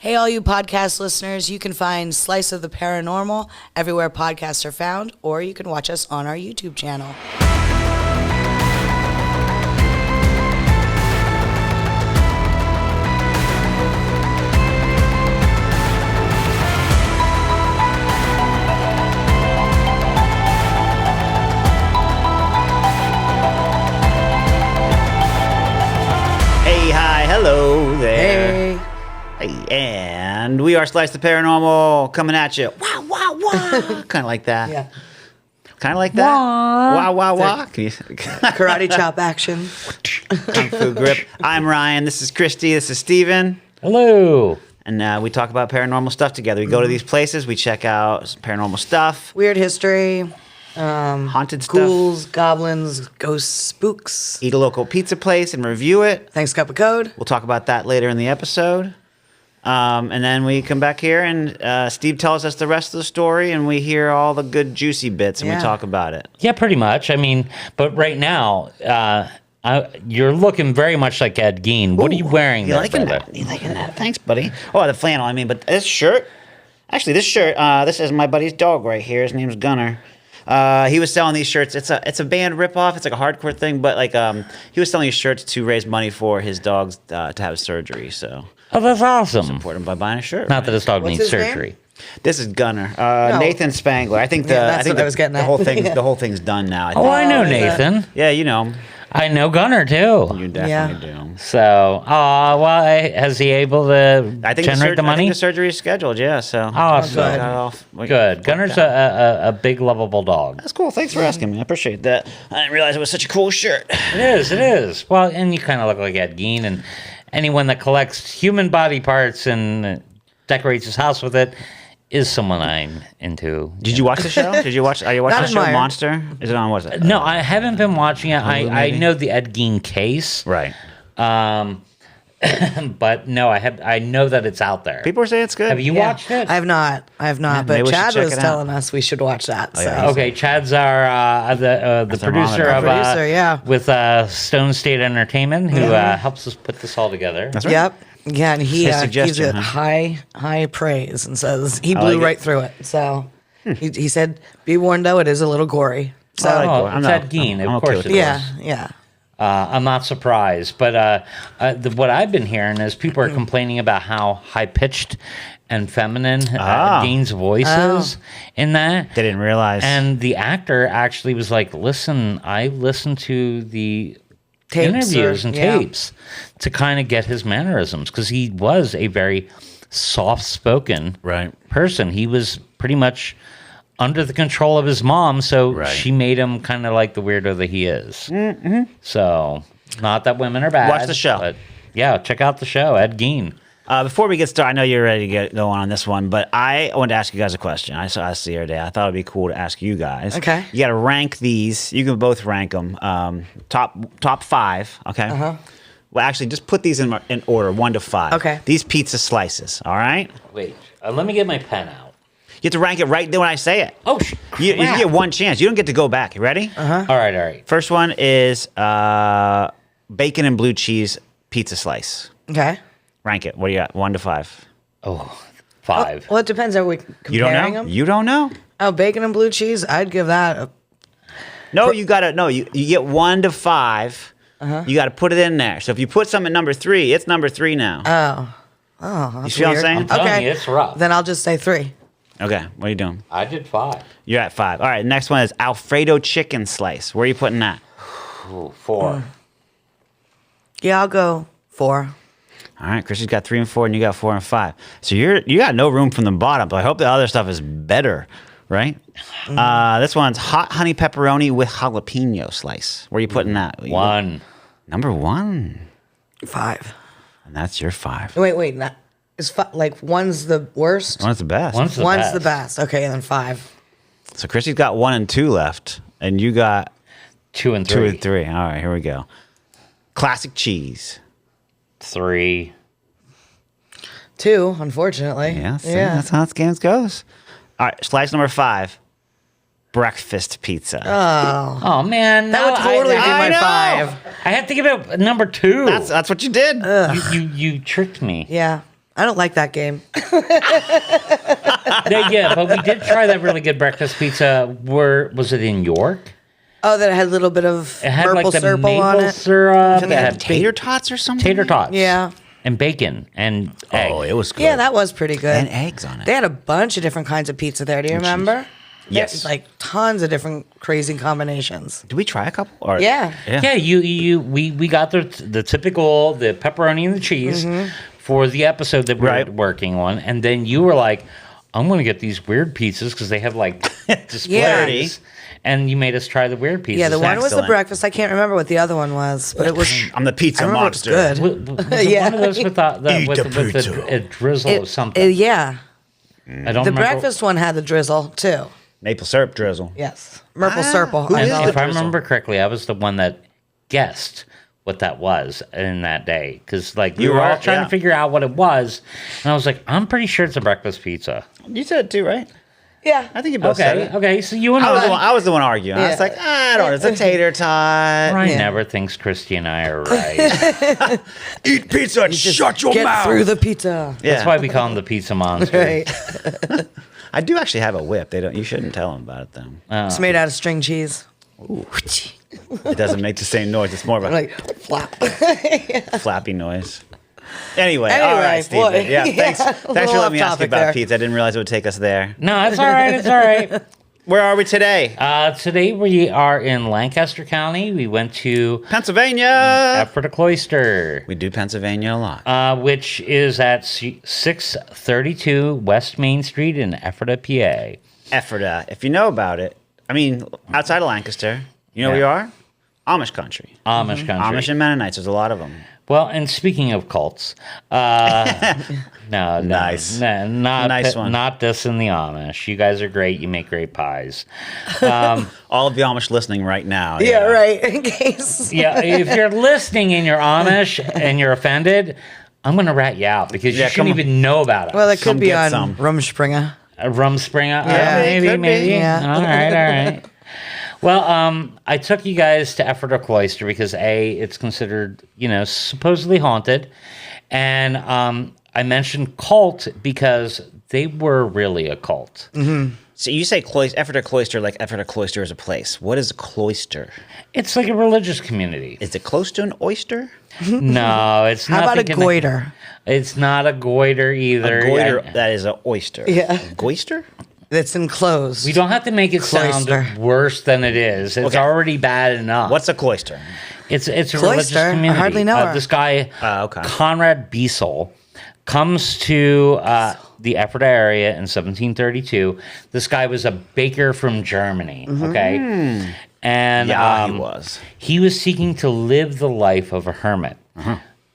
Hey, all you podcast listeners, you can find Slice of the Paranormal everywhere podcasts are found, or you can watch us on our YouTube channel. Hey, hi, hello there. Hey. Hey, and we are Slice the Paranormal coming at you. Wah, wah, wah. Kind of like that. Yeah. Kind of like that. Wah, wah, wah. Can you... Karate chop action. Kung Fu grip. I'm Ryan. This is Christy. This is Steven. Hello. And we talk about paranormal stuff together. We go to these places. We check out paranormal stuff. Weird history. Haunted stuff. Ghouls, goblins, ghosts, spooks. Eat a local pizza place and review it. Thanks, Cup of Code. We'll talk about that later in the episode. And then we come back here and Steve tells us the rest of the story and we hear all the good juicy bits and we talk about it. Yeah, pretty much. I mean, but right now, you're looking very much like Ed Gein. What are you wearing You there, liking brother? that? You liking that? Thanks, buddy. Oh, the flannel. I mean, but this shirt. Actually, this shirt. This is my buddy's dog right here. His name's Gunner. He was selling these shirts. It's a band ripoff. It's like a hardcore thing, but like he was selling these shirts to raise money for his dogs to have surgery. So. Oh, that's awesome. Support him by buying a shirt. Not that his dog What's needs his name? surgery. This is Gunner. No. Nathan Spangler. I think that's what I was getting the at. whole thing. Yeah. The whole thing's done now. I Oh, think. I know is that- Nathan. Yeah, you know him. I know Gunner too. You definitely do. So, has he able to I think generate the I money? think the surgery is scheduled. Yeah. So. Awesome. Got it off. Good. Gunner's a big, lovable dog. That's cool. Thanks for asking me. I appreciate that. I didn't realize it was such a cool shirt. It is. Well, and you kind of look like Ed Gein, and anyone that collects human body parts and decorates his house with it is someone I'm into. Did you watch the show? Are you watching Not the show admired. Monster? Is it on? What is it? No, I haven't been watching it. I maybe? know the Ed Gein case, Right. but no, I know that it's out there. People are saying it's good. Have you watched it? I have not. maybe But we should Chad check was it out. telling us we should watch that. So. yeah. Okay, Chad's our the producer thermometer. of Producer, yeah. with Stone State Entertainment, who helps us put this all together. That's right. Yep. Yeah, and he His gives suggestion, it huh? high praise and says he blew like it. right through it. So he said, "Be warned, though, it is a little gory." So I like Oh, gore. I'm it's not- Ed Gein, I'm of okay course with it it. is. yeah. I'm not surprised, but what I've been hearing is people are complaining about how high pitched and feminine Gein's voice is in that. They didn't realize. And the actor actually was like, "Listen, I listened to the Tapes interviews or- and yeah. tapes to kind of get his mannerisms because he was a very soft-spoken Right. person. He was pretty much under the control of his mom, so Right. she made him kind of like the weirdo that he is. Mm-hmm. So, not that women are bad. Watch the show. But yeah, check out the show, Ed Gein. Before we get started, I know you're ready to get going on this one, but I wanted to ask you guys a question. I saw this the other day. I thought it'd be cool to ask you guys. Okay. You got to rank these. You can both rank them. Top five. Okay. Well, actually, just put these in order, 1 to 5. Okay. These pizza slices. All right. Wait, let me get my pen out. You have to rank it right then when I say it. Oh, You crap. get one chance. You don't get to go back. You ready? All right. First one is bacon and blue cheese pizza slice. Okay. Rank it. What do you got? 1 to 5. Oh, 5. Well, it depends. Are we You don't comparing know? them? You don't know? Oh, bacon and blue cheese. I'd give that. No, you gotta. No, you get 1 to 5. You got to put it in there. So if you put some at number 3, it's number 3 now. Oh, you see what I'm weird. saying? I'm telling Okay. you, it's rough. Then I'll just say 3. Okay, what are you doing? I did 5. You're at 5. All right, next one is Alfredo chicken slice. Where are you putting that? Ooh, 4. Yeah, I'll go 4. All right, Chrissy's got 3 and 4, and you got 4 and 5. So you got no room from the bottom. But I hope the other stuff is better, right? This one's hot honey pepperoni with jalapeno slice. Where are you putting that? 1. Number 1, 5. and that's your 5. Wait. That is like one's the worst. One's the best. One's the One's best. the best. Okay, and then 5. So Chrissy's got 1 and 2 left, and you got 2 and 3. 2 and 3. All right, here we go. Classic cheese. 3. 2, unfortunately. Yeah, see, that's how this game goes. All right, slice number 5. Breakfast pizza. Oh man, That would totally be I my know. 5. I have to give it number 2. That's what you did. You tricked me. Yeah. I don't like that game. Yeah, but we did try that really good breakfast pizza. Was it in York? Oh, that had a little bit of It had maple like the syrup maple on it. syrup. They It had had tater tots or something. tater tots. Yeah. And bacon and egg. Oh, it was good. Yeah, that was pretty good. And eggs on it. They had a bunch of different kinds of pizza there. Do you remember? Yes. Like tons of different crazy combinations. Did we try a couple? Or, Yeah. Yeah, we got the typical the pepperoni and the cheese for the episode that we were working on, and then you were like, "I'm going to get these weird pizzas because they have like displays." And you made us try the weird pizzas. Yeah, the one was the Excellent. breakfast. I can't remember what the other one was, but it was. I'm the pizza I remember monster. it was good. Was it Yeah. one of those with a drizzle of something. Yeah. I don't The remember. breakfast one had the drizzle too. Maple syrup drizzle. Yes. Maple syrup. who And is if the I drizzle? remember correctly, I was the one that guessed what that was in that day. Because like we You were were, all trying yeah. to figure out what it was. And I was like, I'm pretty sure it's a breakfast pizza. You said it too, right? Yeah. I think you both said Okay, it. okay. So you and I was the one arguing. I was Yeah. like, I don't know. It's a tater tot. Ryan Yeah. never thinks Christy and I are right. Eat pizza and shut your Get mouth. through the pizza. Yeah. That's why we call him the pizza monster. Right. I do actually have a whip. They don't. You shouldn't tell them about it though. It's made out of string cheese. It doesn't make the same noise. It's more of a Like flap. flappy noise. Anyway, Anyway, all right, Steve. boy. Yeah, thanks. Yeah, Thanks a for little letting me ask you off-topic about there. pizza. I didn't realize it would take us there. No, it's all right. It's all right. Where are we today? Today we are in Lancaster County. We went to Pennsylvania. Ephrata Cloister, We do Pennsylvania a lot. which is at 632 West Main Street in Ephrata, PA. Ephrata. If you know about it, I mean, outside of Lancaster, you know where we are? Amish country. Amish country. Amish and Mennonites. There's a lot of them. Well, and speaking of cults, no, Nice. no, not Nice one. not this in the Amish. You guys are great. You make great pies. All of the Amish listening right now. Yeah, right. In case. Yeah, if you're listening and you're Amish and you're offended, I'm going to rat you out because you Yeah, shouldn't come on. even know about it. Well, it Some could be get on some. Rumspringa. Rumspringa? Yeah, it maybe, could be. maybe. Yeah. All right. Well, I took you guys to Ephrata Cloister because A, it's considered, supposedly haunted. And I mentioned cult because they were really a cult. So you say Ephrata Cloister, like Ephrata Cloister is a place. What is a cloister? It's like a religious community. Is it close to an oyster? No, it's How not. about a goiter? It's not a goiter either. A goiter, I- that is an oyster. Yeah. Goister? That's enclosed. we don't have to make it Cloister. sound worse than it is. It's Okay. already bad enough. What's a cloister? It's a religious Cloister? I community. hardly know her. This guy, Okay. Conrad Biesel, comes to the Ephrata area in 1732. This guy was a baker from Germany. Okay, and Yeah, he was. He was seeking to live the life of a hermit,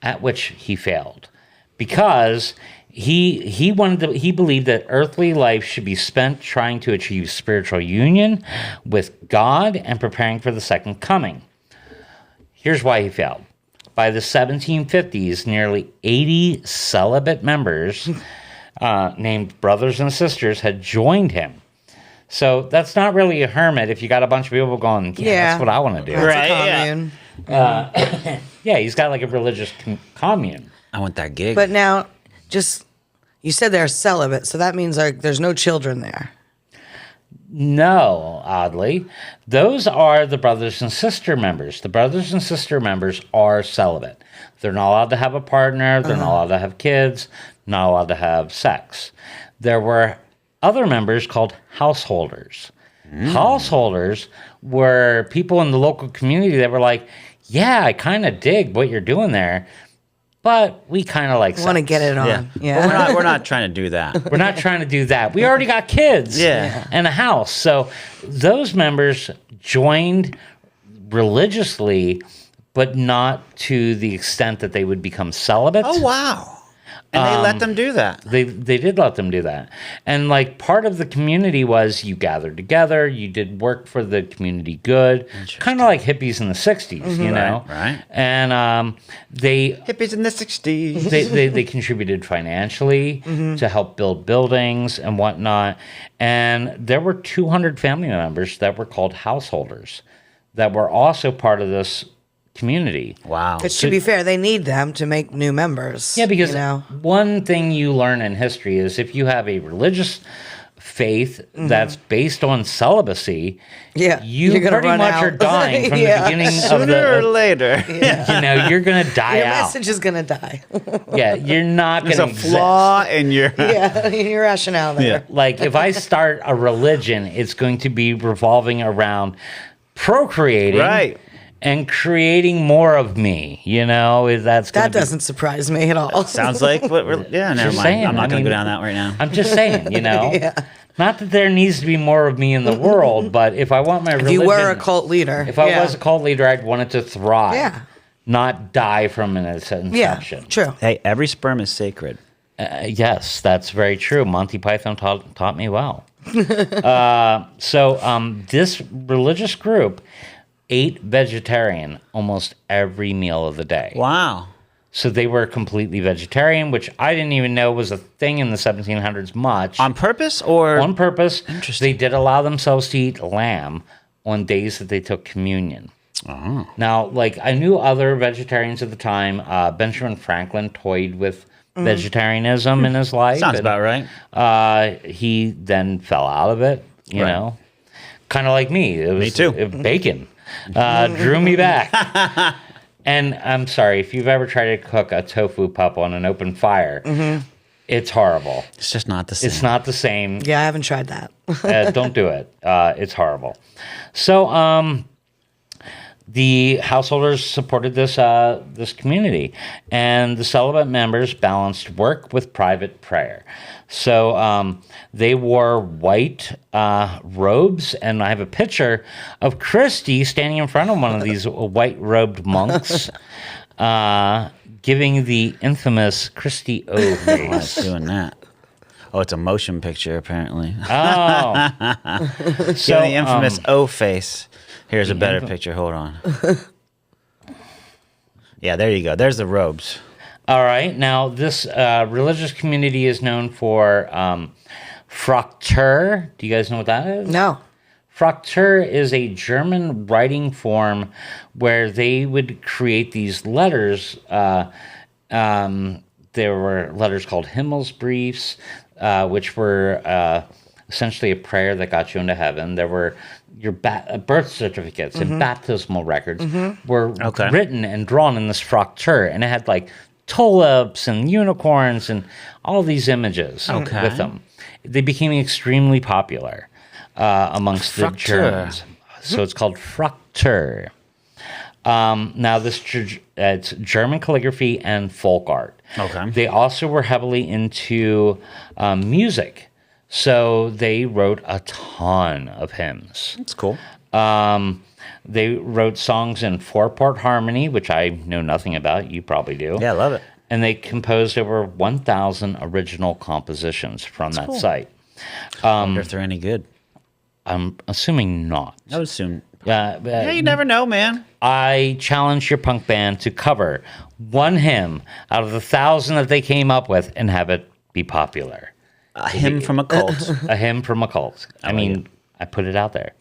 at which he failed, because he believed that earthly life should be spent trying to achieve spiritual union with God and preparing for the second coming. Here's why he failed. By the 1750s, nearly 80 celibate members named brothers and sisters had joined him. So that's not really a hermit if you got a bunch of people going, Yeah. that's what I want to do. That's Right, a yeah. commune. Yeah, he's got like a religious commune. I want that gig. But now, you said they're celibate, so that means there's no children there. No, oddly. Those are the brothers and sister members. The brothers and sister members are celibate. They're not allowed to have a partner. They're not allowed to have kids. Not allowed to have sex. There were other members called householders. Householders were people in the local community that were like, yeah, I kind of dig what you're doing there, but we kind of like sex. Want to get it on? yeah. Yeah. But we're not trying to do that. We're not trying to do that. We already got kids Yeah. and a house. So those members joined religiously, but not to the extent that they would become celibate. Oh, wow. And they let them do that. They did let them do that. And like part of the community was you gathered together, you did work for the community good, kind of like hippies in the 60s, you know? Right. And they Hippies in the 60s. they contributed financially to help build buildings and whatnot. And there were 200 family members that were called householders that were also part of this community. Wow. But to be fair, they need them to make new members. Yeah, because you know? one thing you learn in history is if you have a religious faith that's based on celibacy, Yeah, you you're gonna pretty run much out. are dying from Yeah. the beginning of Sooner the. or later. You know, you're gonna die Your out. message is gonna die. Yeah, you're not There's gonna a flaw in your. Yeah, your rationale there. Yeah. Like if I start a religion, it's going to be revolving around procreating, Right. and creating more of me. You know, that's That doesn't surprise me at all. Sounds like what we're. Yeah, never Just mind. saying, I'm not I going to mean- go down that right now. I'm just saying, you know. Yeah. Not that there needs to be more of me in the world, but if I want my If religion, you were a cult leader. if I was a cult leader, I'd want it to thrive, Yeah. not die from its Yeah, inception. true. Hey, every sperm is sacred. Yes, that's very true. Monty Python taught me well. So this religious group ate vegetarian almost every meal of the day. Wow. So they were completely vegetarian, which I didn't even know was a thing in the 1700s much. On purpose or? On purpose. Interesting. They did allow themselves to eat lamb on days that they took communion. Oh. Now, like, I knew other vegetarians at the time. Benjamin Franklin toyed with vegetarianism in his life. Sounds and, about right. He then fell out of it, you Right. know. Kind of like me. It was, too. Bacon drew me back. And I'm sorry, if you've ever tried to cook a tofu pup on an open fire, it's horrible. It's just not the same. It's not the same. Yeah, I haven't tried that. Don't do it. It's horrible. So the householders supported this community, and the celibate members balanced work with private prayer. So they wore white robes, and I have a picture of Christy standing in front of one of these white-robed monks, giving the infamous Christy O Why face. it's doing that? Oh, it's a motion picture, apparently. Oh, So the infamous O face. Here's a better picture. Hold on. Yeah, there you go. There's the robes. all right. Now, this religious community is known for Fraktur. Do you guys know what that is? No. Fraktur is a German writing form where they would create these letters. There were letters called Himmelsbriefs, which were essentially a prayer that got you into heaven. There were your birth certificates and baptismal records were written and drawn in this Fraktur, and it had like tulips and unicorns and all these images with them. They became extremely popular amongst the Germans. So it's called Fraktur. Now, it's German calligraphy and folk art. Okay. They also were heavily into music. So they wrote a ton of hymns. That's cool. They wrote songs in four-part harmony, which I know nothing about. You probably do. Yeah, I love it. And they composed over 1,000 original compositions from that site. I wonder if they're any good. I'm assuming not. I would assume. Yeah, You never know, man. I challenge your punk band to cover one hymn out of the 1,000 that they came up with and have it be popular. A hymn from a cult. A hymn from a cult. I mean, I put it out there.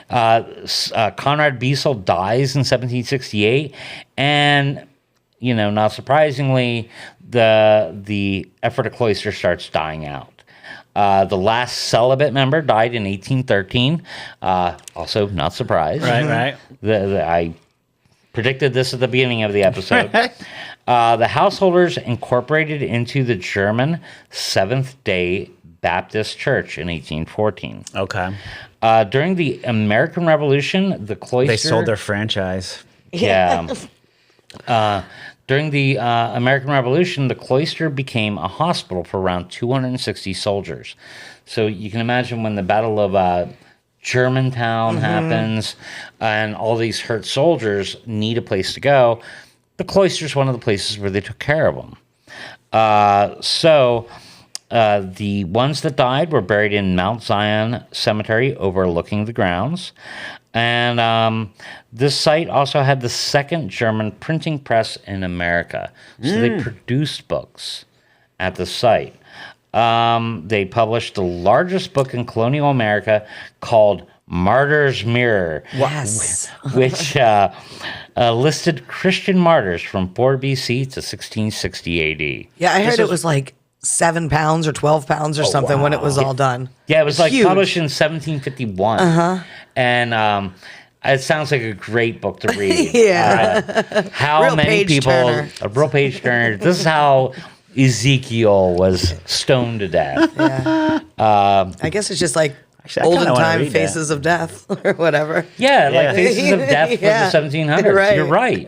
Conrad Beissel dies in 1768, and, you know, not surprisingly, the Ephrata Cloister starts dying out. The last celibate member died in 1813. Also, not surprised. Right. I predicted this at the beginning of the episode. The householders incorporated into the German Seventh-day Baptist Church in 1814. Okay. During the American Revolution, the cloister... They sold their franchise. Yeah. During the American Revolution, the cloister became a hospital for around 260 soldiers. So you can imagine when the Battle of Germantown happens and all these hurt soldiers need a place to go, the cloister is one of the places where they took care of them. The ones that died were buried in Mount Zion Cemetery overlooking the grounds. And this site also had the second German printing press in America. So they produced books at the site. They published the largest book in colonial America called Martyr's Mirror, Yes. which listed Christian martyrs from 4 BC to 1660 AD. Yeah, I heard it was like 7 pounds or 12 pounds or something when it was all done. Yeah, it was like Huge. published in 1751. And it sounds like a great book to read. Yeah. How Real many page people, turner. a real page turner. This is how Ezekiel was stoned to death. Yeah. I guess it's just like Actually, I kinda olden wanna time read that. Faces of Death or whatever. Yeah, Yeah. like Faces of Death for Yeah. the 1700s. Right. You're right.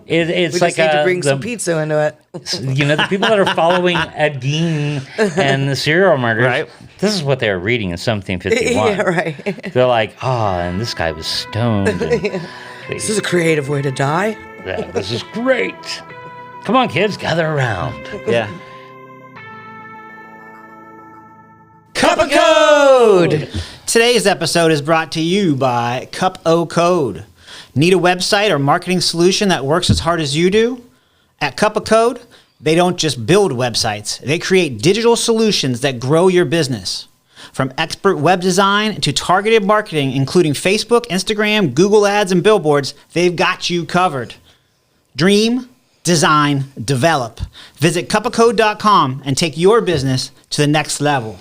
It's We like just need to bring the, some pizza into it. the people that are following Ed Gein and the serial murders. Right. This is what they were reading in 1751. Yeah, right. They're like, and this guy was stoned. And This is a creative way to die. yeah, this is great. Come on, kids, gather around. Yeah. Cup of Code! Today's episode is brought to you by Cup O Code. Need a website or marketing solution that works as hard as you do? At Cup of Code, they don't just build websites, they create digital solutions that grow your business. From expert web design to targeted marketing, including Facebook, Instagram, Google Ads, and billboards, they've got you covered. Dream, design, develop. Visit cupofcode.com and take your business to the next level.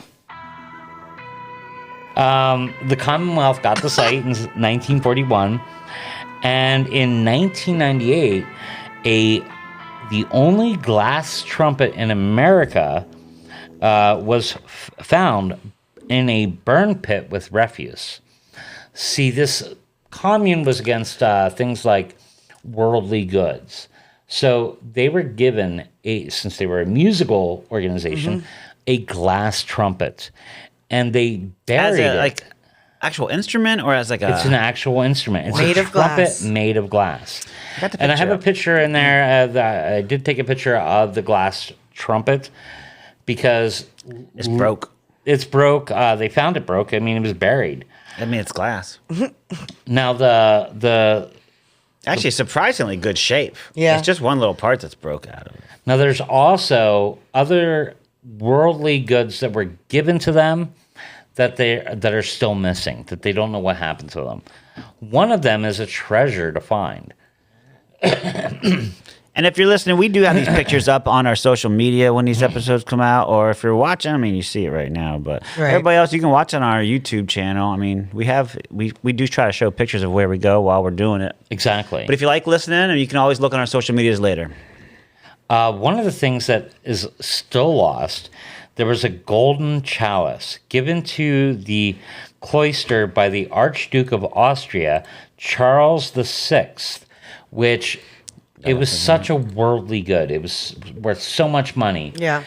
The Commonwealth got the site in 1941, and in 1998, the only glass trumpet in America was found in a burn pit with refuse. See, this commune was against things like worldly goods. So they were given, since they were a musical organization, a glass trumpet. And they buried As a, it. like, actual instrument or as like a... It's an actual instrument. It's Made a of trumpet glass. made of glass. got the And I have picture a up. picture in there. I did take a picture of the glass trumpet because It's broke. it's broke. They found it broke. I mean, it was buried. I mean, it's glass. Now the Actually, surprisingly good shape. Yeah. It's just one little part that's broke out of it. now there's also other worldly goods that were given to them that are still missing, that they don't know what happened to them. One of them is a treasure to find. And if you're listening, we do have these pictures up on our social media when these episodes come out. Or if you're watching, I mean, you see it right now. But Right. everybody else, you can watch on our YouTube channel. I mean, we do try to show pictures of where we go while we're doing it. Exactly. But if you like listening, you can always look on our social medias later. One of the things that is still lost, there was a golden chalice given to the cloister by the Archduke of Austria, Charles VI, which it was such a worldly good. It was worth so much money Yeah.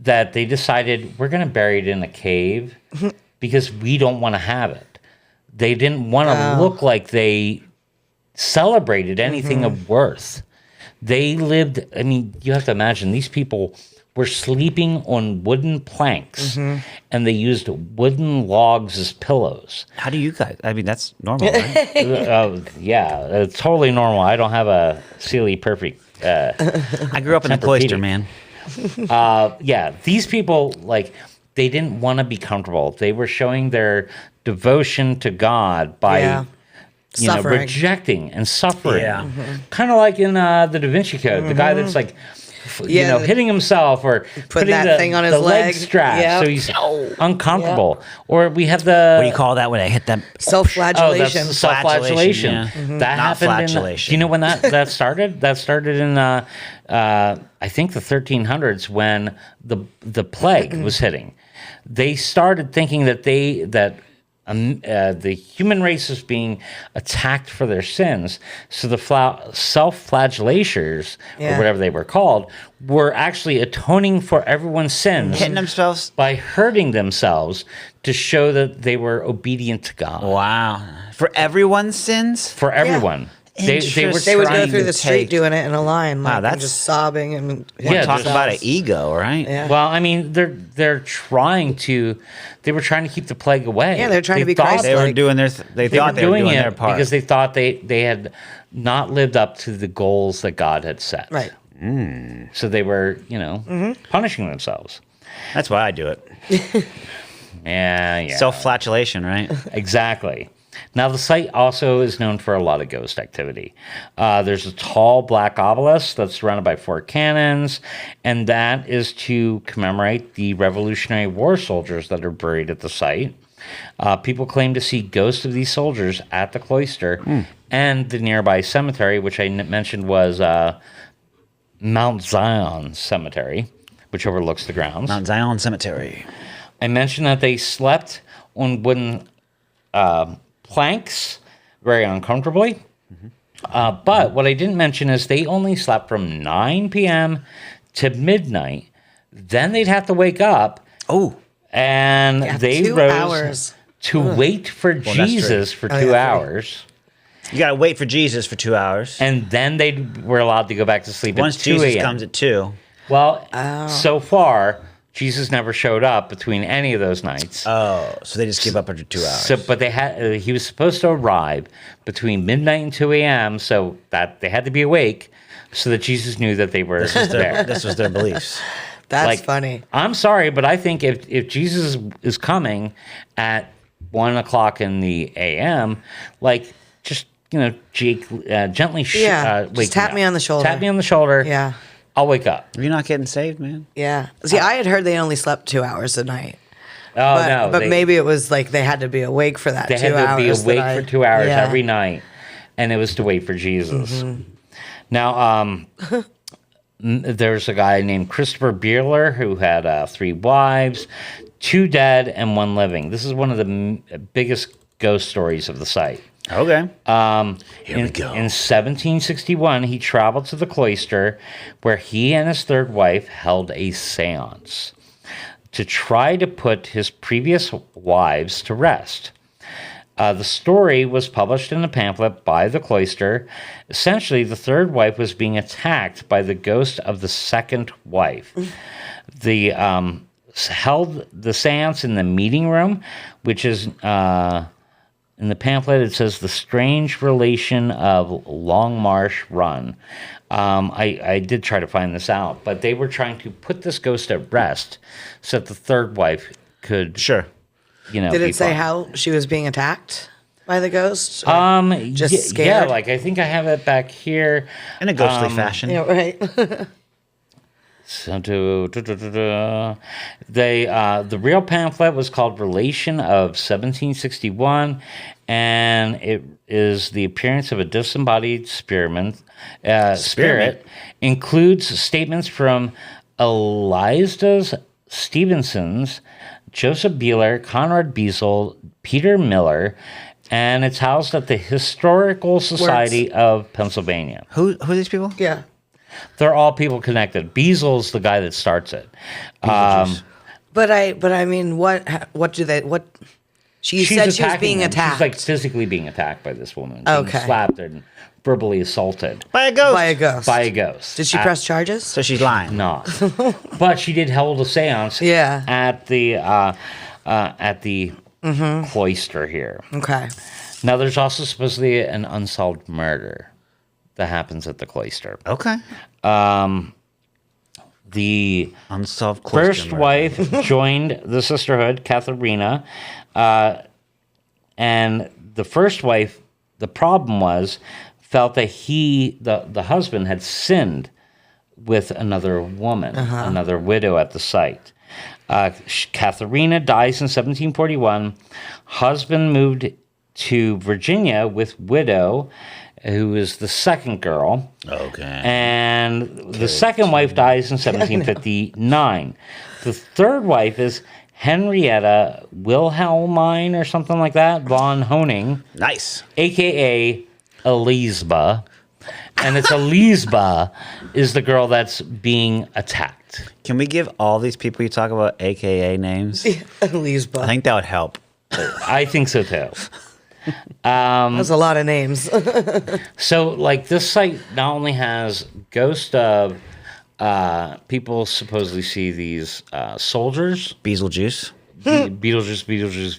that they decided we're going to bury it in a cave because we don't want to have it. They didn't want to look like they celebrated anything of worth. They lived, I mean, you have to imagine, these people were sleeping on wooden planks and they used wooden logs as pillows. How do you guys? I mean, that's normal, right? Yeah, it's totally normal. I don't have a Sealy Perfect. I grew up in the cloister, man. Yeah, these people, like, they didn't want to be comfortable. They were showing their devotion to God by... Yeah. Suffering. rejecting and suffering. Yeah. Kind of like in the Da Vinci Code, the guy that's like, Yeah. hitting himself or putting that thing on his the leg leg. strap Yep. so he's uncomfortable. Or we have the... What do you call that when I hit them? Oh, Self-flagellation. that's self-flagellation. Yeah. That Not happened in... flatulation. Do you know when that started? That started in, I think, the 1300s when the plague was hitting. They started thinking that the human race is being attacked for their sins. So the self-flagellators, Yeah. or whatever they were called, were actually atoning for everyone's sins Hitting themselves? by hurting themselves to show that they were obedient to God. Wow. For everyone's sins? For everyone. They were They would go trying through to the street take- doing it in a line, like, and that's- just sobbing and Yeah, Talk there's- about an ego, right? Yeah. Well, I mean, they were trying to keep the plague away. Yeah, they're trying to be thought Christ-like. They were Like- doing their. They They thought were they were doing doing it their part because they thought they had not lived up to the goals that God had set. right. So they were, punishing themselves. That's why I do it. Yeah. Self-flatulation, right? Exactly. Now, the site also is known for a lot of ghost activity. There's a tall black obelisk that's surrounded by 4 cannons, and that is to commemorate the Revolutionary War soldiers that are buried at the site. People claim to see ghosts of these soldiers at the cloister and the nearby cemetery, which I mentioned was Mount Zion Cemetery, which overlooks the grounds. Mount Zion Cemetery. I mentioned that they slept on wooden planks very uncomfortably. But what I didn't mention is they only slept from 9 p.m. to midnight. Then they'd have to wake up. Oh. And they 2 rose hours. to wait for Jesus for 2 hours. You got to wait for Jesus for 2 hours. And then they were allowed to go back to sleep Once at 2 Jesus a.m. comes at 2. Well, so far, Jesus never showed up between any of those nights. Oh, so they just give up after 2 hours. So, but they had he was supposed to arrive between midnight and 2 a.m. so that they had to be awake so that Jesus knew that they were there. This was their beliefs. That's funny. I'm sorry, but I think if Jesus is coming at 1 o'clock in the a.m., like just Jake, gently wake just tap me on the shoulder. Tap me on the shoulder. Yeah. I'll wake up. You're not getting saved, man. Yeah. See, I had heard they only slept 2 hours a night. Oh But maybe it was like they had to be awake for that 2 they hours. had to be awake for 2 hours Yeah. every night, and it was to wait for Jesus. Now, there's a guy named Christopher Bieler who had 3 wives, 2 dead and 1 living. This is one of the biggest ghost stories of the site. Okay. Here we go. In 1761, he traveled to the cloister where he and his 3rd wife held a séance to try to put his previous wives to rest. The story was published in a pamphlet by the cloister. Essentially, the 3rd wife was being attacked by the ghost of the 2nd wife. The held the séance in the meeting room, which is... in the pamphlet, it says the strange relation of Longmarsh Run. I did try to find this out, but they were trying to put this ghost at rest so that the 3rd wife could, Sure. Did it say how she was being attacked by the ghost? Just scared? Yeah, like I think I have it back here. In a ghostly fashion. Yeah, right. So the real pamphlet was called Relation of 1761, and it is the appearance of a disembodied spirit. Includes statements from Eliza Stevenson's, Joseph Bieler, Conrad Beazle, Peter Miller, and it's housed at the Historical Society of Pennsylvania. Who are these people? Yeah. They're all people connected. Beazle's the guy that starts it. But I mean, what do they, she said she was being them. attacked. She's like physically being attacked by this woman. Okay. Being slapped and verbally assaulted. By a ghost. By a ghost. By a ghost. Did she press charges? So she's lying. Not. But she did hold a seance Yeah. at the cloister here. Okay. Now, there's also supposedly an unsolved murder that happens at the cloister. Okay. The Unsolved cloister first murder. wife joined the sisterhood, Katharina, and the first wife, the problem was, felt that the husband had sinned with another woman, another widow at the site. Katharina dies in 1741. Husband moved to Virginia with widow, who is the second girl. Okay. And the second wife dies in 1759. The third wife is Henrietta Wilhelmine or something like that, von Honing, Nice. a.k.a. Elisba. And it's Elisba is the girl that's being attacked. Can we give all these people you talk about AKA names? Lisba. I think that would help. I think so too. That's a lot of names. So, like, this site not only has ghost of people supposedly see these soldiers, Beetlejuice. Beetlejuice,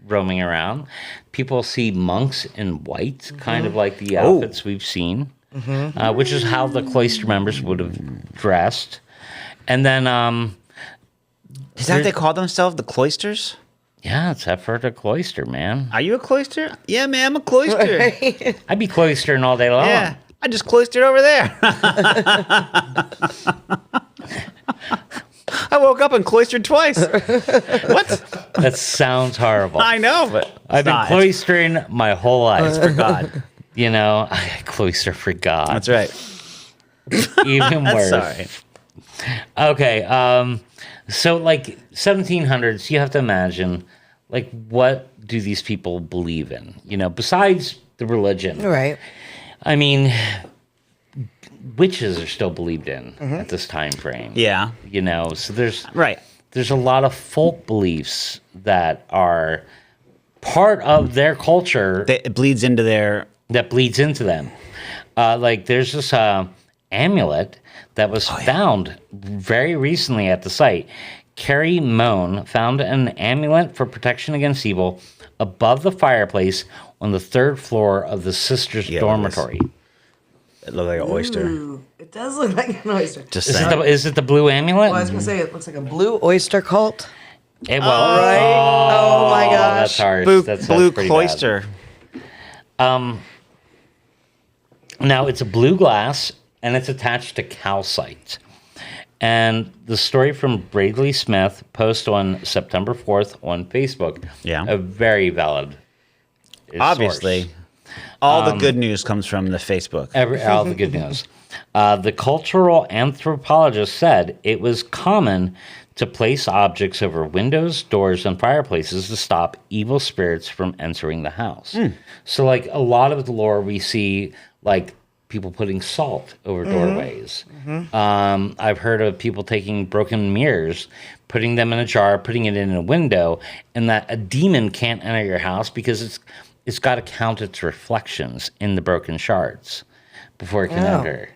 roaming around. People see monks in white, kind of like the outfits we've seen, which is how the cloister members would have dressed. And then Is that what they call themselves? The Cloisters? Yeah, it's Ephrata Cloister, man. Are you a cloister? Yeah, man, I'm a cloister. I'd be cloistering all day long. Yeah, I just cloistered over there. I woke up and cloistered twice. What? That sounds horrible. I know, but I've been not. cloistering my whole life. For God. You know, I cloister for God. That's right. Even worse. Sorry. Okay, so like 1700s, you have to imagine, like, what do these people believe in? You know, besides the religion. Right. I mean, witches are still believed in at this time frame. Yeah. You know, so there's Right. there's a lot of folk beliefs that are part of their culture It bleeds into their. that bleeds into them. Like there's this amulet that was found very recently at the site. Carrie Moan found an amulet for protection against evil above the fireplace on the third floor of the sisters' Yeah, dormitory. It looked like an oyster. Ooh, it does look like an oyster. Just Is saying. it the blue amulet? Well, I was gonna say it looks like a blue oyster cult. It was. Right? Oh my gosh. That's harsh. Blue, That's blue pretty cloister. bad. Now, it's a blue glass, and it's attached to calcite. And the story from Bradley Smith post on September 4th on Facebook. Yeah. A very valid Obviously. source. All the good news comes from the Facebook. All the good news. The cultural anthropologist said it was common to place objects over windows, doors, and fireplaces to stop evil spirits from entering the house. So, like, a lot of the lore we see, like, people putting salt over doorways. I've heard of people taking broken mirrors, putting them in a jar, putting it in a window, and that a demon can't enter your house because it's got to count its reflections in the broken shards before it can enter.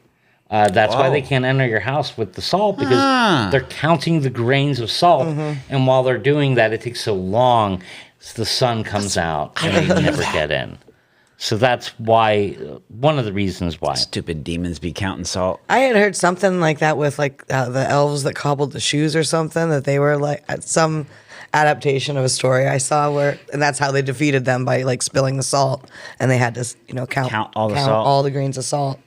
That's why they can't enter your house with the salt, because they're counting the grains of salt. And while they're doing that, it takes so long, the sun comes out and they never get in. So that's why, one of the reasons why. Stupid demons be counting salt. I had heard something like that with like the elves that cobbled the shoes or something, that they were like at some adaptation of a story I saw and that's how they defeated them, by like spilling the salt, and they had to, count all the salt. all the grains of salt.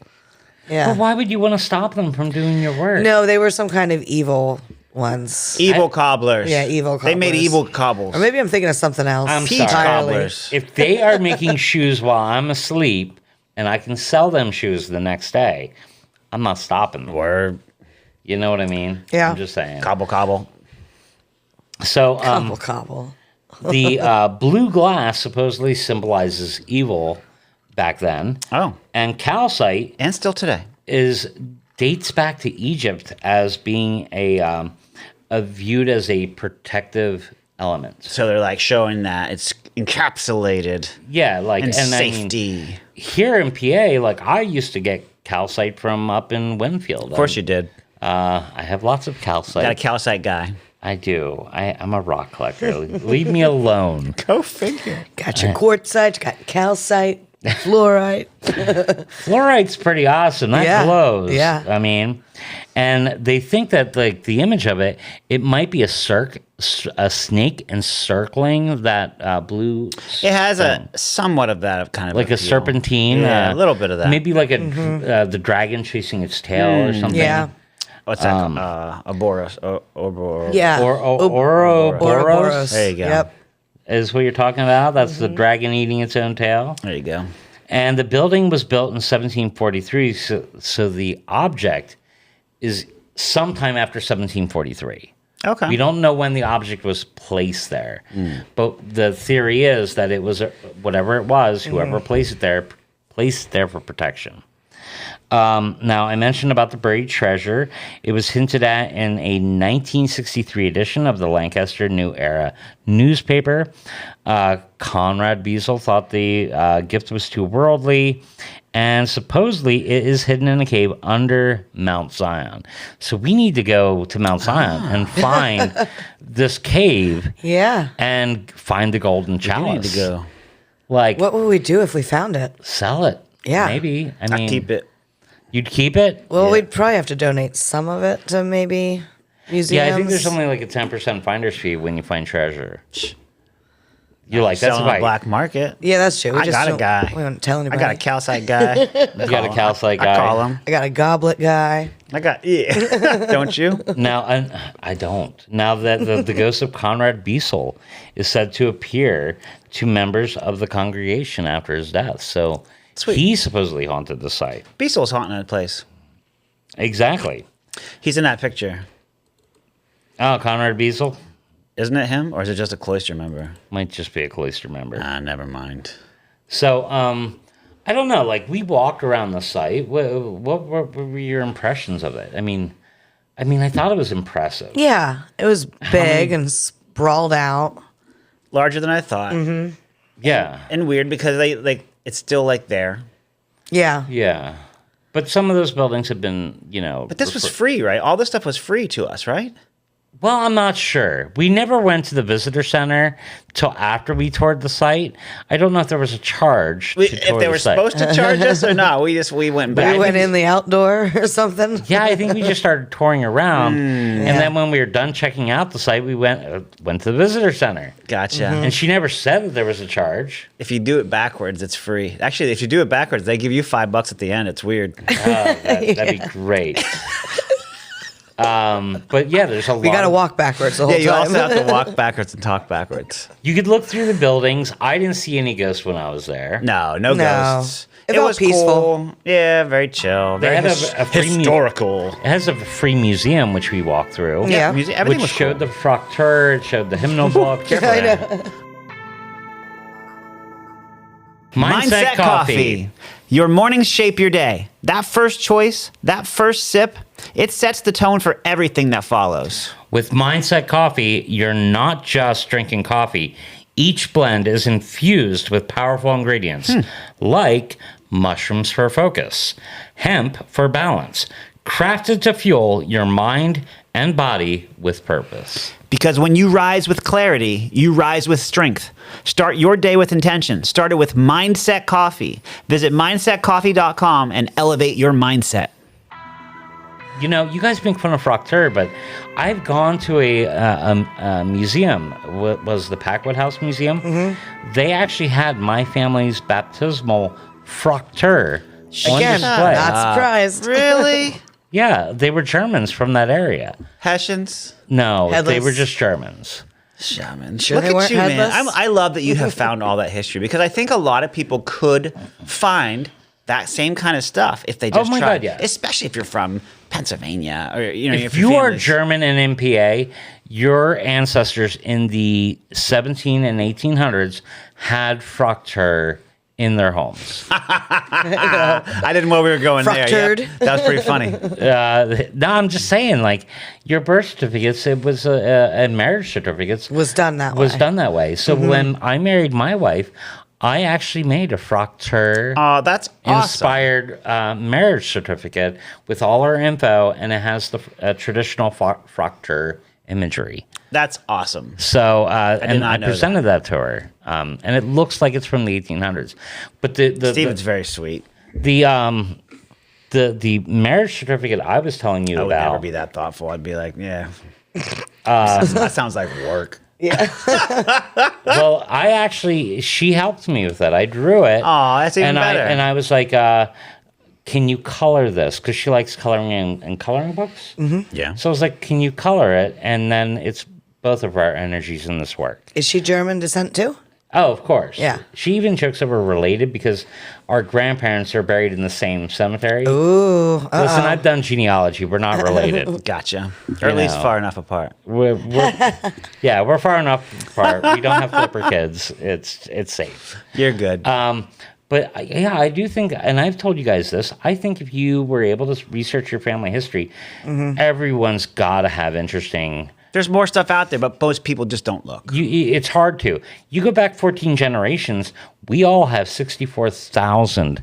Yeah. But why would you want to stop them from doing your work? No, they were some kind of evil ones. Evil cobblers. Yeah, evil They made cobblers. evil cobbles. Or maybe I'm thinking of something else. I'm Peach sorry. cobblers. If they are making shoes while I'm asleep and I can sell them shoes the next day, I'm not stopping them. Word. You know what I mean? Yeah. I'm just saying. Cobble, cobble. So Cobble. the blue glass supposedly symbolizes evil back then. Oh. And calcite And still today. dates back to Egypt as being a viewed as a protective element. So they're like showing that it's encapsulated Yeah, like in and I mean, safety. here in PA, like I used to get calcite from up in Winfield. Of course you did. I have lots of calcite. Got a calcite guy. I do. I'm a rock collector. Leave me alone. Go figure. Got your quartzite, got calcite, fluorite. Fluorite's pretty awesome. That Yeah, glows. yeah. I mean, and they think that like the image of it, it might be a snake encircling that blue. It has stone. a somewhat of that kind of Like a appeal. serpentine. Yeah, a little bit of that. Maybe like the dragon chasing its tail or something. Yeah. What's that? Ouroboros. Yeah. Ouroboros There you go. Yep. is what you're talking about. That's the dragon eating its own tail. There you go. And the building was built in 1743, so the object is sometime after 1743. Okay. We don't know when the object was placed there, but the theory is that it was whatever it was, whoever placed it there for protection. Now, I mentioned about the buried treasure. It was hinted at in a 1963 edition of the Lancaster New Era newspaper. Conrad Beazle thought the gift was too worldly, and supposedly it is hidden in a cave under Mount Zion. So we need to go to Mount Zion and find this cave Yeah. and find the golden You chalice. need to go. Like, What would we do if we found it? sell it. Yeah. Maybe. I mean, I keep it. you'd keep it? Well, we'd probably have to donate some of it to maybe museums. Yeah, I think there's only like a 10% finder's fee when you find treasure. You're like, that's Selling on right. the black market. Yeah, that's true. I got a guy. We don't tell I anybody. got a calcite guy. You got a calcite guy. I call him. I got a goblet guy. Don't you? Now, I don't. Now that the ghost of Conrad Beasel is said to appear to members of the congregation after his death. So Sweet. he supposedly haunted the site. Beasel's haunting that place. Exactly. He's in that picture. Oh, Conrad Beasel? Isn't it him, or is it just a cloister member? Might just be a cloister member. Never mind. So, I don't know. Like, we walked around the site. What were your impressions of it? I mean, I thought it was impressive. Yeah, it was big and sprawled out. Larger than I thought, Yeah. and weird because it's still like there. Yeah. Yeah. But some of those buildings have been, But this was free, right? All this stuff was free to us, right? Well, I'm not sure. We never went to the visitor center till after we toured the site. I don't know if there was a charge to If tour they the were site. supposed to charge us or not, we went back. We went in the outdoor or something. Yeah, I think we just started touring around, and then when we were done checking out the site, we went to the visitor center. Gotcha. And she never said that there was a charge. If you do it backwards, it's free. Actually, if you do it backwards, they give you $5 at the end. It's weird. That'd be great. But yeah, there's a lot. We got to walk backwards the whole Yeah, you time. also have to walk backwards and talk backwards. You could look through the buildings. I didn't see any ghosts when I was there. No No. ghosts. It felt was peaceful. Cool. Yeah, very chill. They Very had a free historical. It has a free museum which we walked through. Yeah. Everything Which was showed cool. the fracture, it showed the hymnal book. I know. Mindset Coffee. Your mornings shape your day. That first choice, that first sip, it sets the tone for everything that follows. With Mindset Coffee, you're not just drinking coffee. Each blend is infused with powerful ingredients like mushrooms for focus, hemp for balance, crafted to fuel your mind and body with purpose. Because when you rise with clarity, you rise with strength. Start your day with intention. Start it with Mindset Coffee. Visit mindsetcoffee.com and elevate your mindset. You know, you guys make fun of Fracture, but I've gone to a museum. What was the Packwood House Museum? Mm-hmm. They actually had my family's baptismal Fracture on Again, display. not surprised. Really? Yeah, they were Germans from that area. Hessians? No, they Headless. were just Germans. Shaman. Sure Look they at weren't you, man. headless? I love that you have found all that history because I think a lot of people could find that same kind of stuff if they just my tried. God, yeah. Especially if you're from Pennsylvania or If your you are family's- German and MPA, your ancestors in the 17 and 1800s had Fracture in their homes. I didn't know where we were going Fractured. there. Yep. That was pretty funny. No, I'm just saying, like, your birth certificates, it was and marriage certificates Was done that was way. done that way. So when I married my wife, I actually made a Fracture Oh, that's awesome. inspired marriage certificate with all our info, and it has the traditional Fracture imagery. That's awesome. So, did and not I know presented that to her, and it looks like it's from the 1800s. But Steven's very sweet. the marriage certificate I was telling you I would about. never be that thoughtful. I'd be like, yeah. That sounds like work. Well, she helped me with that. I drew it. Aw, that's even better. I was like, can you color this? Because she likes coloring in coloring books. Mm-hmm. Yeah. So I was like, can you color it? And then it's both of our energies in this work. Is she German descent too? Oh, of course. Yeah. She even jokes that we're related because our grandparents are buried in the same cemetery. Ooh. Listen, I've done genealogy. We're not related. Gotcha. Or at least know. far enough apart. we're far enough apart. We don't have flipper kids. It's safe. You're good. But yeah, I do think, and I've told you guys this, I think if you were able to research your family history, everyone's got to have interesting. There's more stuff out there, but most people just don't look. It's hard to. You go back 14 generations, we all have 64,000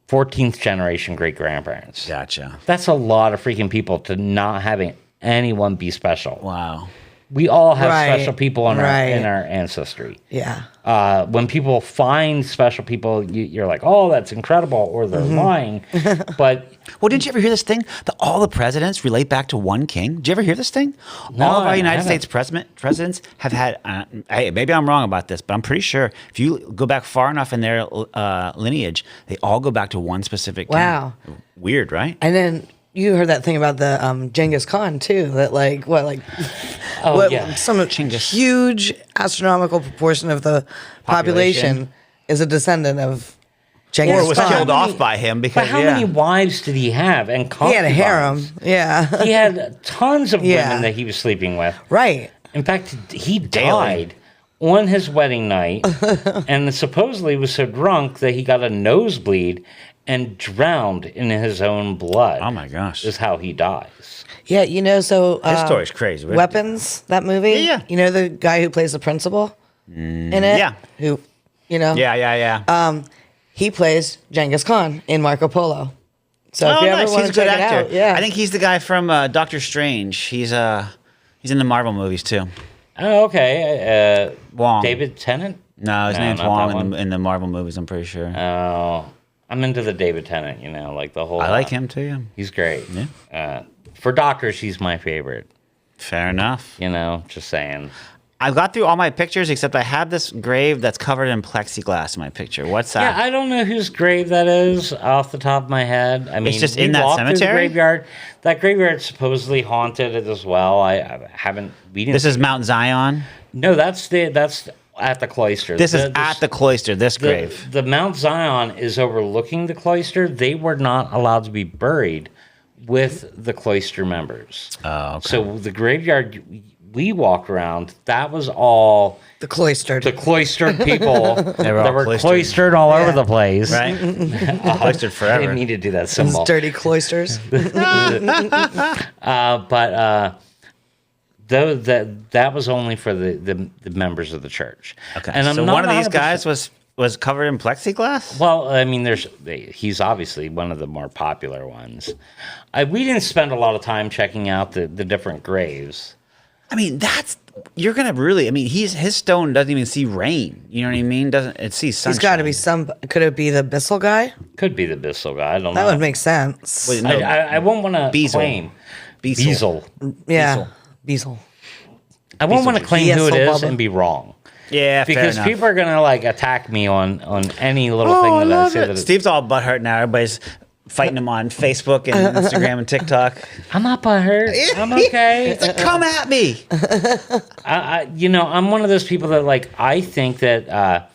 14th generation great grandparents. Gotcha. That's a lot of freaking people to not having anyone be special. Wow. We all have Right, special people in right. our ancestry. Yeah. When people find special people, you're like, oh, that's incredible, or they're lying. But Well, didn't you ever hear this thing that all the presidents relate back to one king? Did you ever hear this thing? No, All of our I United haven't. States presidents have had. Hey, maybe I'm wrong about this, but I'm pretty sure if you go back far enough in their lineage, they all go back to one specific king. Wow. Weird, right? And then you heard that thing about the Genghis Khan too. That Oh, yeah. some Genghis. huge astronomical proportion of the population is a descendant of Genghis Or was Khan. killed off by him because But how many wives did he have? And He had a harem. concubines? Yeah. He had tons of Yeah. women that he was sleeping with. Right. In fact, he died on his wedding night, and supposedly was so drunk that he got a nosebleed and drowned in his own blood. Oh my gosh. Is how he dies. Yeah, so His story's crazy. Weapons, that movie. Yeah. You know the guy who plays the principal in it? yeah. Who Yeah. he plays Genghis Khan in Marco Polo. So if Oh, you ever nice. want He's a to good check actor. it out, yeah. I think he's the guy from Doctor Strange. He's in the Marvel movies too. Oh, okay. Wong. David Tennant? No, his name's not that Wong one. in the Marvel movies. I'm pretty sure. Oh, I'm into the David Tennant, like the whole I like him too. Yeah. He's great. Yeah. For doctors, he's my favorite. Fair enough. Just saying. I've got through all my pictures except I have this grave that's covered in plexiglass in my picture. What's that? Yeah, I don't know whose grave that is off the top of my head. I mean, just we in that walked through the cemetery? graveyard. That graveyard's supposedly haunted as well. I haven't. We didn't. This is Mount Zion. No, that's at the cloister. This is at the cloister. This grave. The Mount Zion is overlooking the cloister. They were not allowed to be buried with the cloister members. Oh, okay. So the graveyard we walked around, that was all The cloistered. the cloistered people They were all that were cloistered. cloistered all over Yeah. the place. Right? Cloistered I forever. didn't mean to do that Those symbol. dirty cloisters. Though that was only for the members of the church. Okay. And I'm so not one of these 100% guys was covered in plexiglass? Well, I mean, he's obviously one of the more popular ones. We didn't spend a lot of time checking out the different graves. I mean, you're gonna really. I mean, his stone doesn't even see rain. You know what I mean? It sees sunshine. He's got to be could it be the Bissell guy? Could be the Bissell guy. I don't That know. would make sense. Wait, no. I won't want to Beazle. claim. Beazle. Yeah. Beazle. I won't want to claim who it is Bubba. and be wrong. Yeah, fair Because enough. people are going to attack me on any little Oh, I thing that I love say. it. That it's, Steve's all butthurt now. Everybody's fighting him on Facebook and Instagram and TikTok. I'm not butthurt. I'm okay. It's like, come at me. I'm one of those people that I think that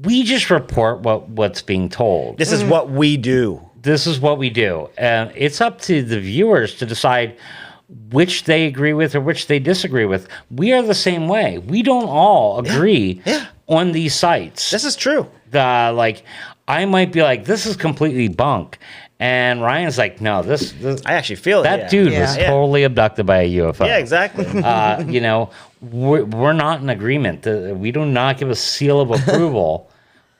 we just report what's being told. This is what we do. This is what we do. And it's up to the viewers to decide which they agree with or which they disagree with. We are the same way. We don't all agree on these sites. This is true. I might be like, this is completely bunk. And Ryan's like, no, this I actually feel that it. dude Yeah. was Yeah. totally abducted by a UFO. Yeah, exactly. We're not in agreement. We do not give a seal of approval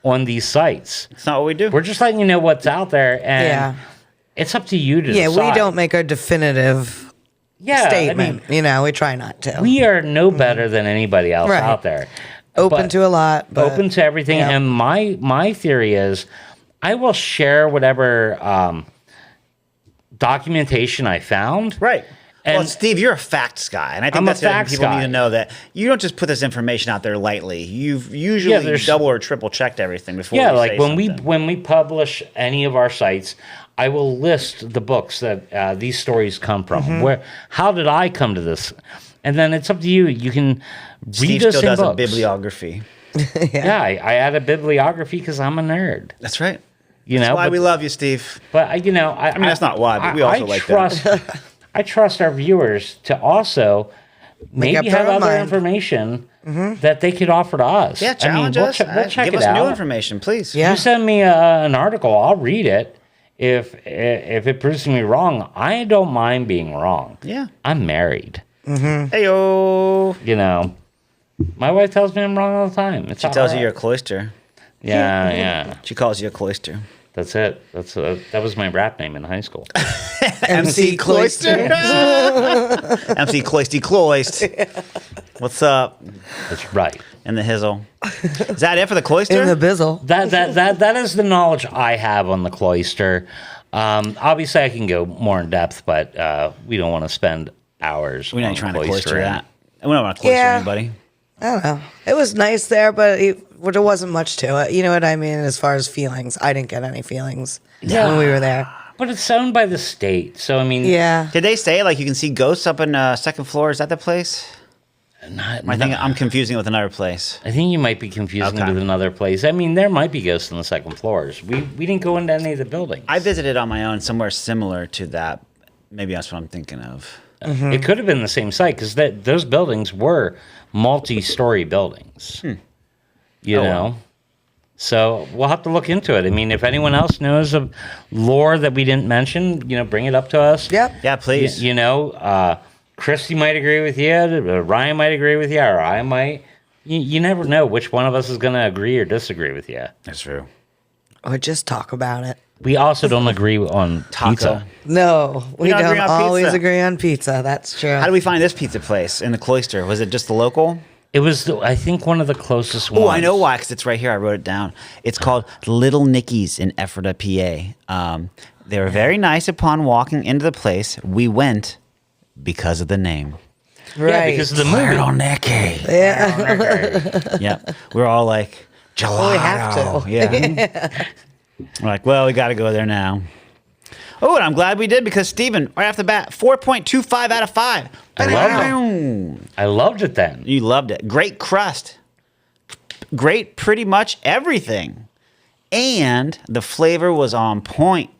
on these sites. It's not what we do. We're just letting you know what's out there, and Yeah. it's up to you to Yeah, decide. we don't make a definitive statement. We try not to. We are no better than anybody else Right. out there. Open But- to a lot. But Open to everything. yeah. And my theory is I will share whatever documentation I found. Right. Well, And- Steve, you're a facts guy, and I think I'm a that's the other facts people guy. need to know that you don't just put this information out there lightly. You've usually there's- double or triple checked everything before. Yeah, you like say when something. when we publish any of our sites, I will list the books that these stories come from. Mm-hmm. How did I come to this? And then it's up to you. You can read Steve those still in does a books. bibliography. Yeah, I add a bibliography because I'm a nerd. That's right. You That's know, why but, we love you, Steve. but I mean that's not why, but we also like that. I trust our viewers to also maybe up their have own other mind. information that they could offer to us. Yeah, challenge we'll us. We'll check Give it us out. new information, please. Yeah. You send me an article, I'll read it. If it proves me wrong, I don't mind being wrong. Yeah. I'm married. Hey-yo. My wife tells me I'm wrong all the time. It's She tells you you're a cloister. yeah. She calls you a cloister. That's it. That was my rap name in high school. MC Cloister. MC Cloisty Cloist. What's up? That's right. In the hizzle. Is that it for the cloister? In the bizzle. That is the knowledge I have on the cloister. Obviously, I can go more in depth, but we don't want to spend hours. We're on not trying to the cloister that. We don't want to cloister anybody. I don't know. It was nice there, but there wasn't much to it. You know what I mean? As far as feelings, I didn't get any feelings when we were there. But it's owned by the state, so I mean, Yeah. Did they say like you can see ghosts up in second floor? Is that the place? I'm confusing it with another place. I think you might be confusing it with another place. I mean, there might be ghosts on the second floors. We didn't go into any of the buildings. I visited on my own somewhere similar to that. Maybe that's what I'm thinking of. It could have been the same site because those buildings were multi-story buildings. You know? Well. So we'll have to look into it. I mean, if anyone else knows of lore that we didn't mention, bring it up to us. Yep. Yeah, please. Christy might agree with you, Ryan might agree with you, or I might. You never know which one of us is going to agree or disagree with you. That's true. Or just talk about it. We also don't agree on Taco. pizza. No, we don't don't agree on always pizza. agree on pizza. That's true. How do we find this pizza place in the cloister? Was it just the local? It was, I think, one of the closest ones. Oh, I know why, because it's right here. I wrote it down. It's called Little Nicky's in Ephrata, PA. They were very nice upon walking into the place. We went because of the name. Right. Yeah, because of the movie. Little Nicky. Yeah. Yeah. We're all like, gelato. Well, we have to. Yeah. We're like, well, we got to go there now. Oh, and I'm glad we did because Steven, right off the bat, 4.25 out of 5. I loved it then. You loved it. Great crust. Great pretty much everything. And the flavor was on point.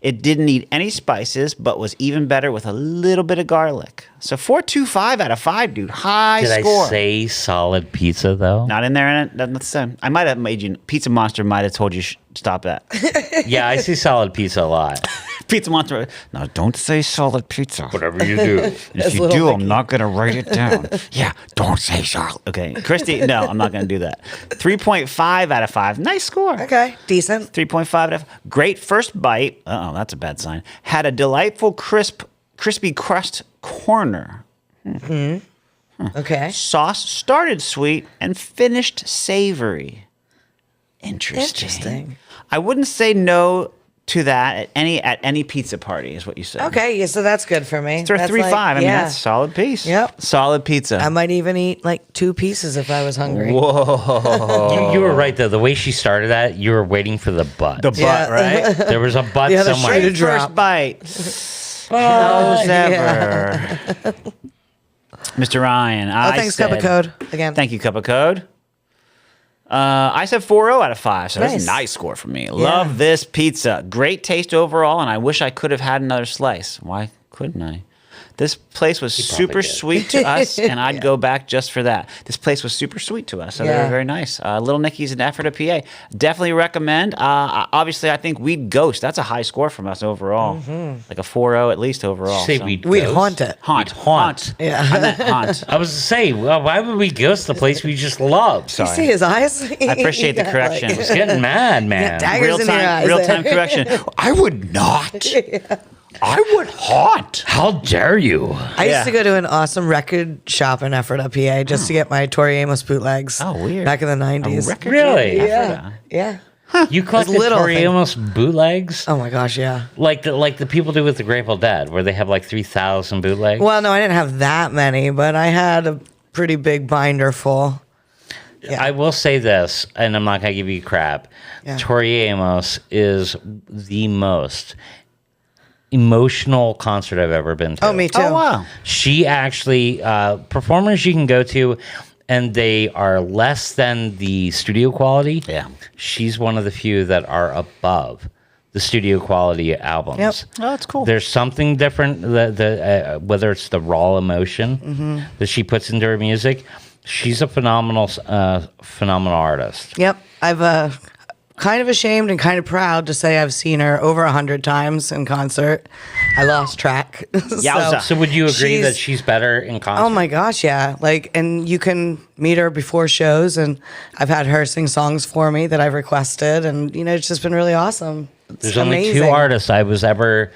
It didn't need any spices, but was even better with a little bit of garlic. So 4.25 out of 5, dude. High Did score. I say solid pizza, though? Not in there. That's I might have made you. Pizza Monster might have told you stop that. Yeah, I say solid pizza a lot. Pizza Monster. No, don't say solid pizza. Whatever you do. If you little do, Mickey. I'm not going to write it down. Yeah, don't say solid. Okay. Christy, no, I'm not going to do that. 3.5 out of 5. Nice score. Okay. Decent. 3.5 out of 5. Great first bite. Uh-oh, that's a bad sign. Had a delightful crispy crust corner. Okay. Sauce started sweet and finished savory. Interesting. I wouldn't say no to that at any pizza party, is what you said. Okay. Yeah. So that's good for me. It's a That's 3.5. I mean, yeah. that's a solid piece. Yep. Solid pizza. I might even eat like 2 pieces if I was hungry. Whoa. You were right, though. The way she started that, you were waiting for the butt. The butt, Yeah. right? There was a butt Yeah, the somewhere. straight First drop. bite. As ever. Mr. Ryan, Thanks, Cup of Code again. Thank you, Cup of Code. I said 4.0 out of 5, so that's a Nice. nice score for me. Love this pizza. Great taste overall, and I wish I could have had another slice. Why couldn't I? This place was super did. sweet to us, and I'd go back just for that. This place was super sweet to us, so they were Yeah. very nice. Little Nicky's in Ephrata, PA. Definitely recommend. Obviously, I think we'd ghost. That's a high score from us overall. Like a 4.0 at least overall. Say so. we'd We'd ghost? haunt it. Haunt. We'd haunt. Yeah. I meant haunt. I was to say, well, why would we ghost the place we just love? You Sorry. see his eyes? I appreciate the correction. I was getting mad, man. daggers in your eyes Real there. time correction. I would not. I would haunt. How dare you? I used Yeah. to go to an awesome record shop in Ephrata, PA, just to get my Tori Amos bootlegs. Oh, weird. Back in the 90s. record Really? shop in Yeah. Ephrata. Yeah. You collected little Tori thing. Amos bootlegs? Oh my gosh, yeah. Like the people do with the Grateful Dead, where they have like 3,000 bootlegs? Well, no, I didn't have that many, but I had a pretty big binder full. Yeah. I will say this, and I'm not going to give you crap. Yeah. Tori Amos is the most emotional concert I've ever been to. Oh, me too. Oh, wow. She actually, performers you can go to, and they are less than the studio quality. Yeah. She's one of the few that are above the studio quality albums. Yep. Oh, that's cool. There's something different, whether it's the raw emotion Mm-hmm. that she puts into her music. She's a phenomenal artist. Yep. I've kind of ashamed and kind of proud to say I've seen her over 100 times in concert. I lost track. Yowza. So would you agree that she's better in concert? Oh my gosh, yeah. Like, and you can meet her before shows, and I've had her sing songs for me that I've requested, and it's just been really awesome. It's There's only amazing. 2 artists I was ever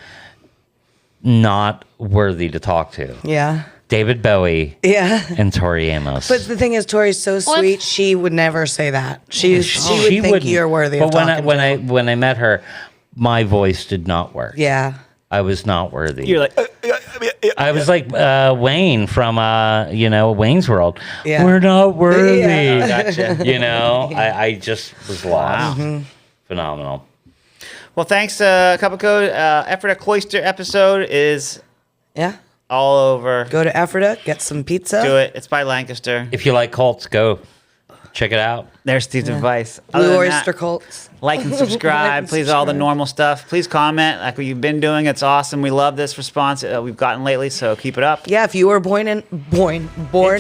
not worthy to talk to. Yeah. David Bowie Yeah. and Tori Amos. But the thing is, Tori's so sweet. She would never say that. She would think wouldn't. you're worthy of But talking to. when I met her, my voice did not work. Yeah. I was not worthy. You're like, I was like Wayne from Wayne's World. Yeah. We're not worthy. Yeah. Gotcha. I just was lost. Mm-hmm. Phenomenal. well, thanks, Cup of Code. Ephrata Cloister episode is Yeah. all over. Go to Ephrata, get some pizza. Do it. It's by Lancaster. If you like cults, go check it out. There's Steve's advice. Other Blue than Oyster that, Cults. like and subscribe. and Please, all the subscribe. normal stuff. Please comment like what you've been doing. It's awesome. We love this response we've gotten lately, so keep it up. Yeah, if you were born If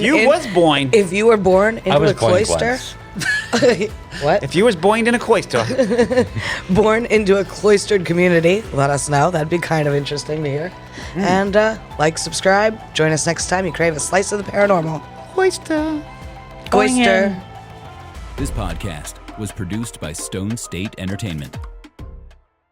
you was born into I was a cloister, once. what? If you was born in a cloister, Born into a cloistered community, let us know. That'd be kind of interesting to hear. And like, subscribe. Join us next time you crave a slice of the paranormal. cloister. Cloister. This podcast was produced by Stone State Entertainment.